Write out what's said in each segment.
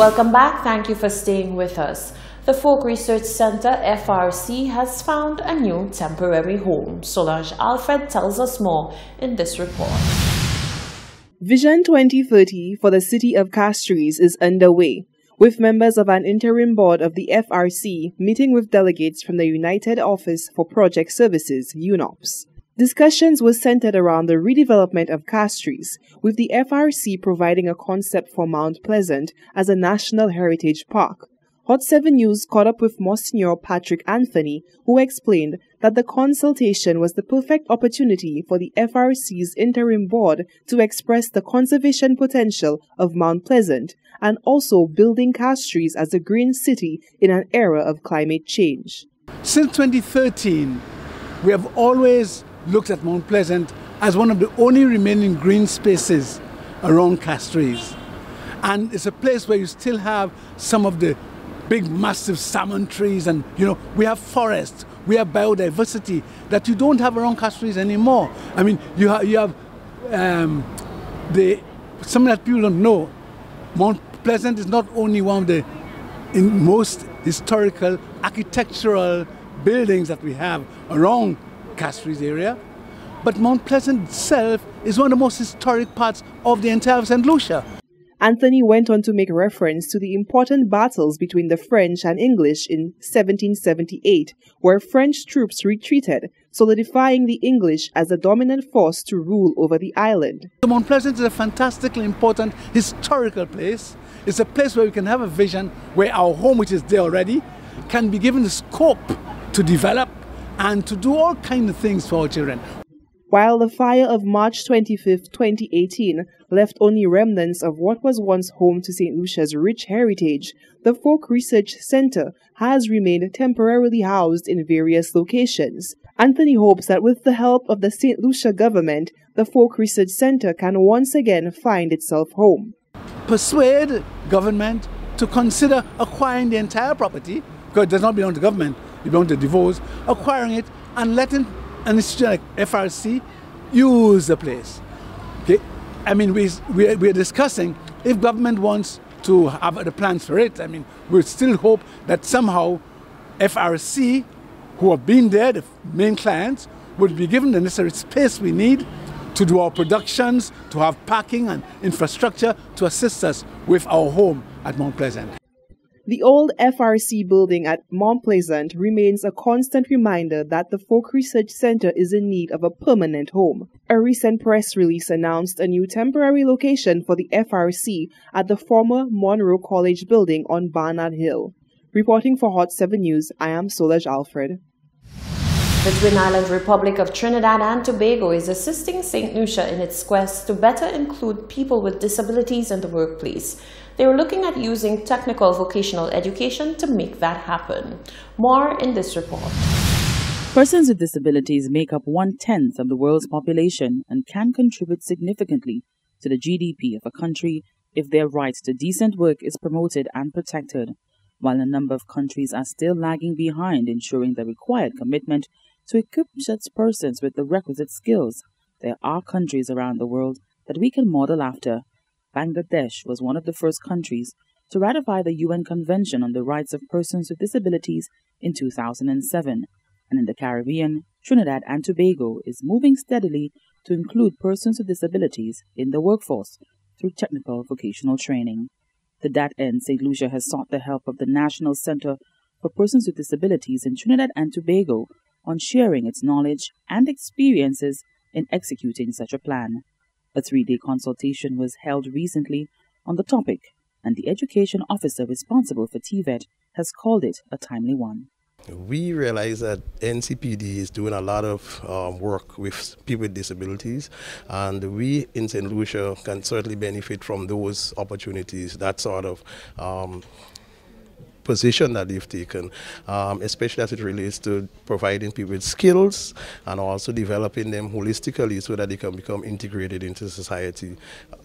Welcome back. Thank you for staying with us. The Folk Research Center, FRC, has found a new temporary home. Solange Alfred tells us more in this report. Vision 2030 for the city of Castries is underway, with members of an interim board of the FRC meeting with delegates from the United Office for Project Services, UNOPS. Discussions were centered around the redevelopment of Castries, with the FRC providing a concept for Mount Pleasant as a National Heritage Park. Hot 7 News caught up with Monsignor Patrick Anthony, who explained that the consultation was the perfect opportunity for the FRC's interim board to express the conservation potential of Mount Pleasant and also building Castries as a green city in an era of climate change. Since 2013, we have always looked at Mount Pleasant as one of the only remaining green spaces around Castries. And it's a place where you still have some of the big massive salmon trees, and we have forests, we have biodiversity that you don't have around Castries anymore. I mean, you have something that people don't know. Mount Pleasant is not only one of the most historical architectural buildings that we have around Castries area, but Mount Pleasant itself is one of the most historic parts of the entire St. Lucia. Anthony went on to make reference to the important battles between the French and English in 1778, where French troops retreated, solidifying the English as the dominant force to rule over the island. Mount Pleasant is a fantastically important historical place. It's a place where we can have a vision where our home, which is there already, can be given the scope to develop and to do all kinds of things for our children. While the fire of March 25, 2018 left only remnants of what was once home to St. Lucia's rich heritage, the Folk Research Center has remained temporarily housed in various locations. Anthony hopes that with the help of the St. Lucia government, the Folk Research Center can once again find itself home. Persuade government to consider acquiring the entire property, because it does not belong to government, it belongs to DeVos, acquiring it and letting an institution like FRC use the place. Okay? I mean, we're discussing if government wants to have the plans for it. I mean, we still hope that somehow FRC, who have been there, the main clients, would be given the necessary space we need to do our productions, to have parking and infrastructure to assist us with our home at Mount Pleasant. The old FRC building at Mount Pleasant remains a constant reminder that the Folk Research Center is in need of a permanent home. A recent press release announced a new temporary location for the FRC at the former Monroe College building on Barnard Hill. Reporting for Hot 7 News, I am Solange Alfred. The Twin Island Republic of Trinidad and Tobago is assisting St. Lucia in its quest to better include people with disabilities in the workplace. They are looking at using technical vocational education to make that happen. More in this report. Persons with disabilities make up 1/10 of the world's population and can contribute significantly to the GDP of a country if their right to decent work is promoted and protected. While a number of countries are still lagging behind ensuring the required commitment to equip such persons with the requisite skills, there are countries around the world that we can model after. Bangladesh was one of the first countries to ratify the UN Convention on the Rights of Persons with Disabilities in 2007, and in the Caribbean, Trinidad and Tobago is moving steadily to include persons with disabilities in the workforce through technical vocational training. To that end, St. Lucia has sought the help of the National Center for Persons with Disabilities in Trinidad and Tobago on sharing its knowledge and experiences in executing such a plan. A 3-day consultation was held recently on the topic, and the education officer responsible for TVET has called it a timely one. We realize that NCPD is doing a lot of work with people with disabilities, and we in St. Lucia can certainly benefit from those opportunities, that sort of position that they've taken, especially as it relates to providing people with skills and also developing them holistically so that they can become integrated into society.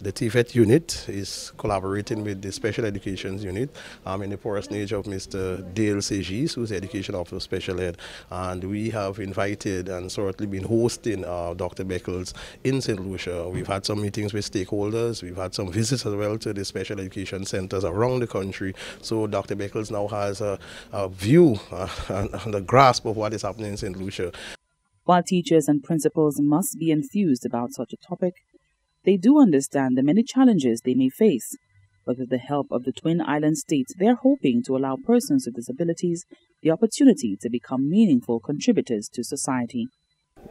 The TVET unit is collaborating with the Special Education Unit in the personage of Mr. Dale Segis, who's the Education Officer of Special Ed, and we have invited and certainly been hosting Dr. Beckles in St. Lucia. We've had some meetings with stakeholders, we've had some visits as well to the special education centers around the country, so Dr. Beckles now has a view and a grasp of what is happening in St. Lucia. While teachers and principals must be enthused about such a topic, they do understand the many challenges they may face. But with the help of the Twin Island states, they are hoping to allow persons with disabilities the opportunity to become meaningful contributors to society.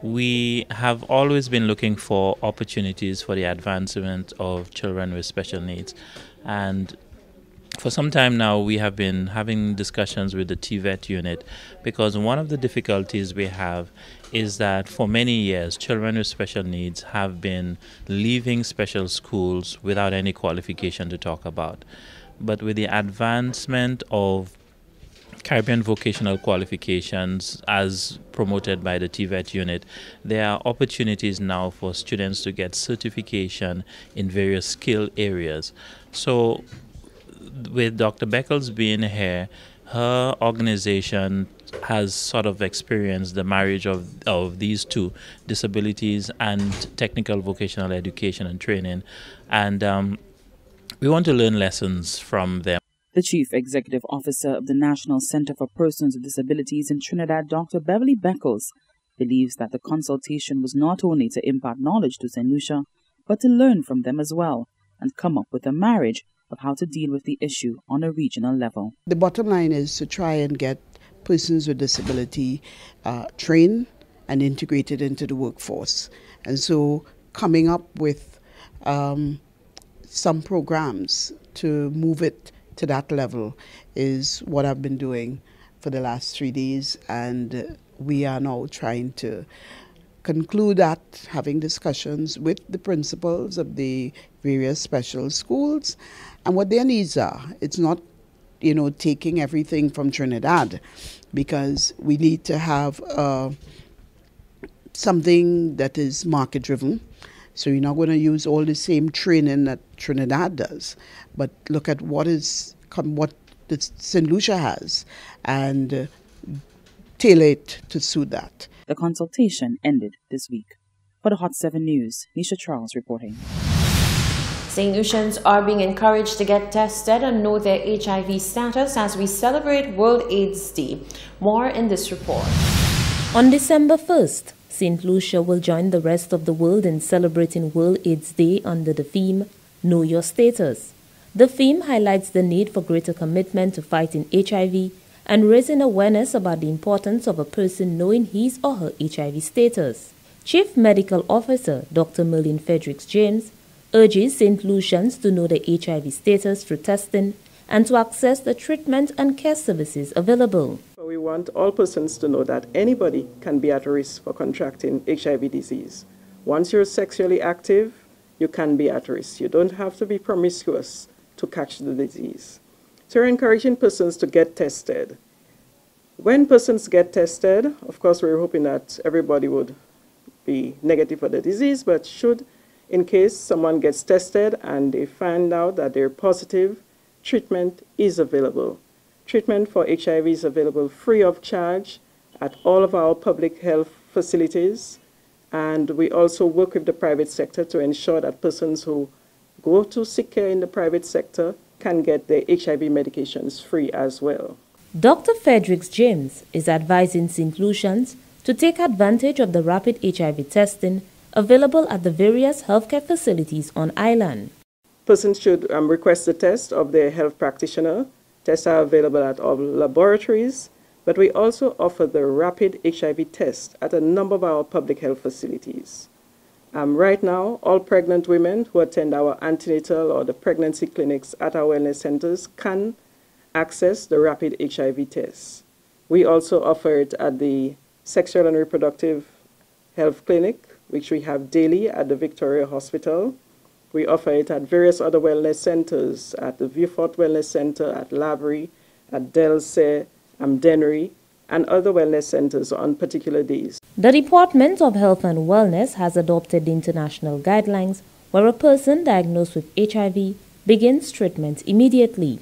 We have always been looking for opportunities for the advancement of children with special needs, and for some time now we have been having discussions with the TVET unit, because one of the difficulties we have is that for many years children with special needs have been leaving special schools without any qualification to talk about. But with the advancement of Caribbean vocational qualifications as promoted by the TVET unit, there are opportunities now for students to get certification in various skill areas. So with Dr. Beckles being here, her organization has sort of experienced the marriage of these two, disabilities and technical vocational education and training, and we want to learn lessons from them. The Chief Executive Officer of the National Center for Persons with Disabilities in Trinidad, Dr. Beverly Beckles, believes that the consultation was not only to impart knowledge to St. Lucia, but to learn from them as well and come up with a marriage of how to deal with the issue on a regional level. The bottom line is to try and get persons with disability trained and integrated into the workforce. And so coming up with some programs to move it to that level is what I've been doing for the last 3 days, and we are now trying to conclude that, having discussions with the principals of the various special schools and what their needs are. It's not, taking everything from Trinidad, because we need to have something that is market driven. So you're not going to use all the same training that Trinidad does, but look at what St. Lucia has and tailor it to suit that. The consultation ended this week. For the Hot 7 News, Nisha Charles reporting. St. Lucians are being encouraged to get tested and know their HIV status as we celebrate World AIDS Day. More in this report. On December 1st, St. Lucia will join the rest of the world in celebrating World AIDS Day under the theme, Know Your Status. The theme highlights the need for greater commitment to fighting HIV and raising awareness about the importance of a person knowing his or her HIV status. Chief Medical Officer Dr. Merlin Fredericks James urges St. Lucians to know their HIV status through testing and to access the treatment and care services available. We want all persons to know that anybody can be at risk for contracting HIV disease. Once you're sexually active, you can be at risk. You don't have to be promiscuous to catch the disease. So we're encouraging persons to get tested. When persons get tested, of course, we're hoping that everybody would be negative for the disease, but in case someone gets tested and they find out that they're positive, treatment is available. Treatment for HIV is available free of charge at all of our public health facilities, and we also work with the private sector to ensure that persons who go to seek care in the private sector can get their HIV medications free as well. Dr. Fredericks James is advising St. Lucians to take advantage of the rapid HIV testing available at the various healthcare facilities on island. Persons should request the test of their health practitioner. Tests are available at all laboratories, but we also offer the rapid HIV test at a number of our public health facilities. Right now, all pregnant women who attend our antenatal or the pregnancy clinics at our wellness centers can access the rapid HIV test. We also offer it at the Sexual and Reproductive Health Clinic, which we have daily at the Victoria Hospital. We offer it at various other wellness centers, at the Viewfort Wellness Center, at Lavery, at Delse, Amdenry, and other wellness centers on particular days. The Department of Health and Wellness has adopted the international guidelines where a person diagnosed with HIV begins treatment immediately.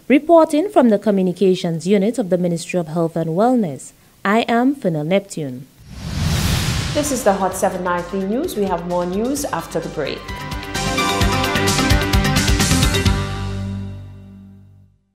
Reporting from the Communications Unit of the Ministry of Health and Wellness, I am Fennel Neptune. This is the Hot 7 Nightly News. We have more news after the break.